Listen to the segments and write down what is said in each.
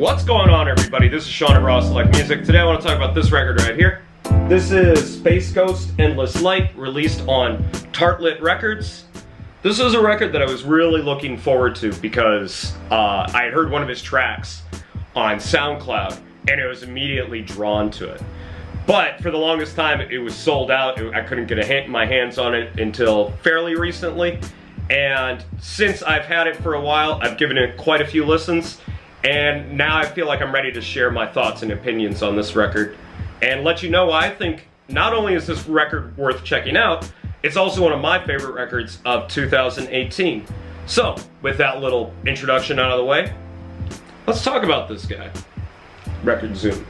What's going on, everybody? This is Sean at Raw Select Music. Today I want to talk about this record right here. This is Space Ghost Endless Light, released on Tartlet Records. This is a record that I was really looking forward to because I had heard one of his tracks on SoundCloud and I was immediately drawn to it. But for the longest time it was sold out. I couldn't get my hands on it until fairly recently. And since I've had it for a while, I've given it quite a few listens. And now I feel like I'm ready to share my thoughts and opinions on this record and let you know why I think not only is this record worth checking out, it's also one of my favorite records of 2018. So, with that little introduction out of the way, let's talk about this guy, Record Zoom.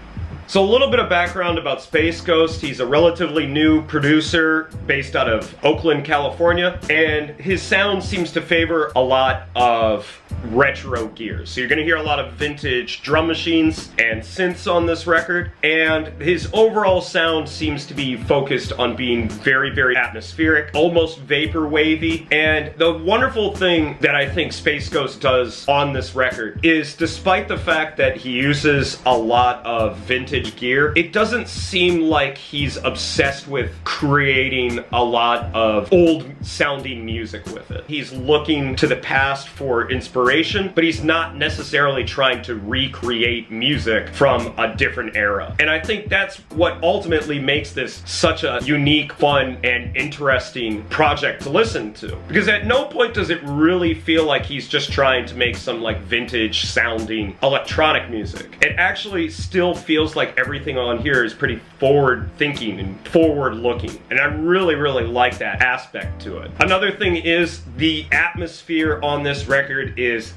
So a little bit of background about Space Ghost. He's a relatively new producer based out of Oakland, California, and his sound seems to favor a lot of retro gear. So you're gonna hear a lot of vintage drum machines and synths on this record, and his overall sound seems to be focused on being very, very atmospheric, almost vaporwave-y. And the wonderful thing that I think Space Ghost does on this record is, despite the fact that he uses a lot of vintage gear, it doesn't seem like he's obsessed with creating a lot of old sounding music with it. He's looking to the past for inspiration, but he's not necessarily trying to recreate music from a different era. And I think that's what ultimately makes this such a unique, fun, and interesting project to listen to. Because at no point does it really feel like he's just trying to make some like vintage sounding electronic music. It actually still feels like everything on here is pretty forward thinking and forward looking, and I really, really like that aspect to it. Another thing is the atmosphere on this record is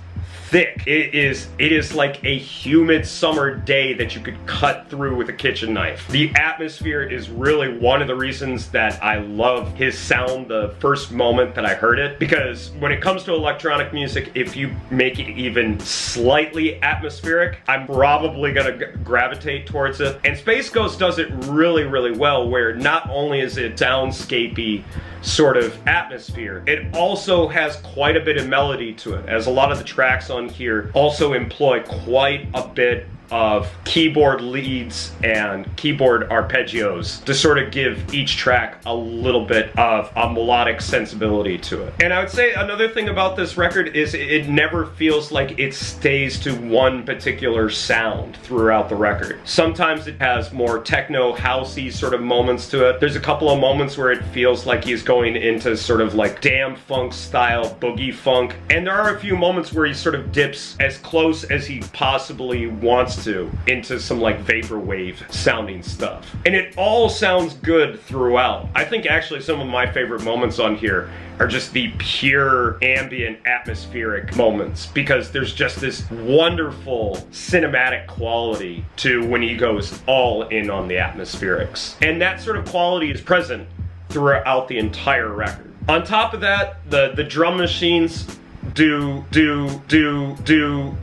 thick. It is like a humid summer day that you could cut through with a kitchen knife. The atmosphere is really one of the reasons that I love his sound the first moment that I heard it, because when it comes to electronic music, if you make it even slightly atmospheric, I'm probably gonna gravitate towards it. And Space Ghost does it really, really well, where not only is it soundscapey sort of atmosphere, it also has quite a bit of melody to it, as a lot of the tracks on here also employ quite a bit of keyboard leads and keyboard arpeggios to sort of give each track a little bit of a melodic sensibility to it. And I would say another thing about this record is it never feels like it stays to one particular sound throughout the record. Sometimes it has more techno housey sort of moments to it. There's a couple of moments where it feels like he's going into sort of like damn funk style boogie funk, and there are a few moments where he sort of dips as close as he possibly wants to into some like vaporwave sounding stuff. And it all sounds good throughout. I think actually some of my favorite moments on here are just the pure ambient atmospheric moments, because there's just this wonderful cinematic quality to when he goes all in on the atmospherics. And that sort of quality is present throughout the entire record. On top of that, the drum machines do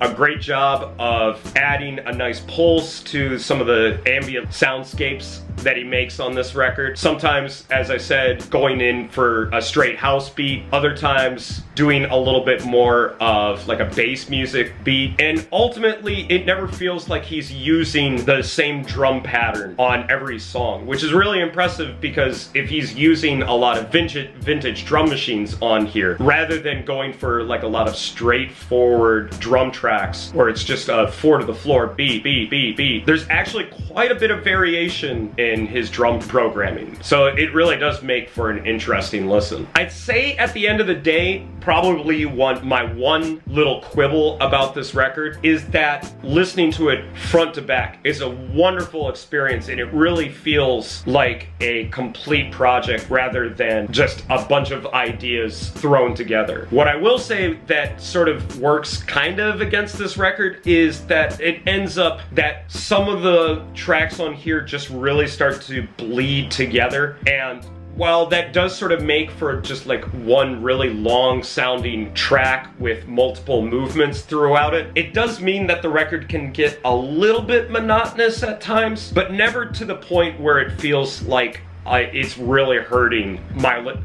a great job of adding a nice pulse to some of the ambient soundscapes that he makes on this record. Sometimes, as I said, going in for a straight house beat, other times doing a little bit more of like a bass music beat, and ultimately it never feels like he's using the same drum pattern on every song, which is really impressive, because if he's using a lot of vintage drum machines on here, rather than going for like a lot of straightforward drum tracks where it's just a 4-to-the-floor beat, beat, there's actually quite a bit of variation in his drum programming. So it really does make for an interesting listen. I'd say at the end of the day, probably my one little quibble about this record is that listening to it front to back is a wonderful experience, and it really feels like a complete project rather than just a bunch of ideas thrown together. What I will say that sort of works kind of against this record is that it ends up that some of the tracks on here just really start to bleed together, and while that does sort of make for just like one really long sounding track with multiple movements throughout it, it does mean that the record can get a little bit monotonous at times, but never to the point where it feels like it's really hurting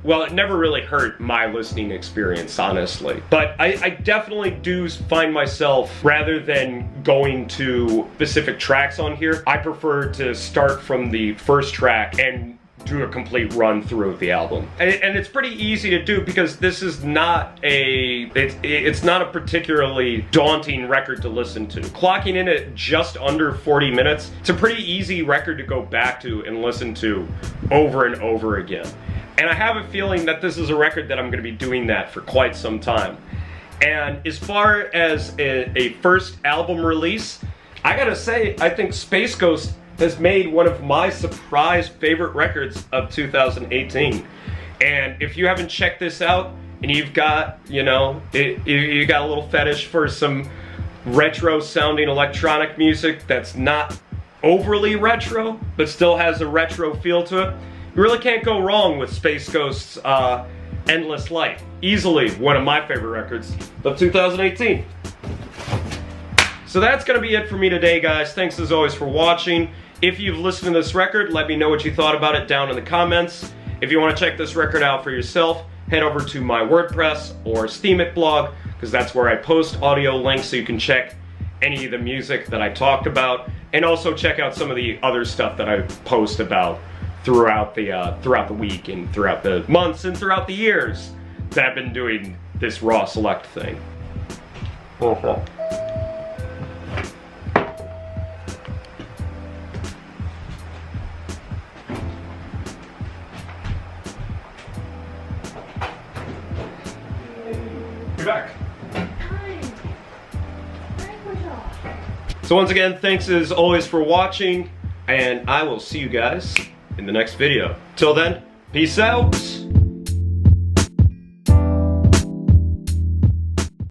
well, it never really hurt my listening experience, honestly. But I definitely do find myself, rather than going to specific tracks on here, I prefer to start from the first track and do a complete run through of the album. And it's pretty easy to do because this is not it's not a particularly daunting record to listen to. Clocking in at just under 40 minutes, it's a pretty easy record to go back to and listen to over and over again. And I have a feeling that this is a record that I'm going to be doing that for quite some time. And as far as a first album release, I gotta say, I think Space Ghost has made one of my surprise favorite records of 2018. And if you haven't checked this out, and you've got, you know, you got a little fetish for some retro sounding electronic music that's not overly retro, but still has a retro feel to it, you really can't go wrong with Space Ghost's Endless Light. Easily one of my favorite records of 2018. So that's gonna be it for me today, guys. Thanks as always for watching. If you've listened to this record, let me know what you thought about it down in the comments. If you want to check this record out for yourself, head over to my WordPress or Steam It blog, because that's where I post audio links so you can check any of the music that I talked about, and also check out some of the other stuff that I post about throughout the week and throughout the months and throughout the years that I've been doing this Raw Select thing. Back. So once again, thanks as always for watching, and I will see you guys in the next video. Till then, peace out.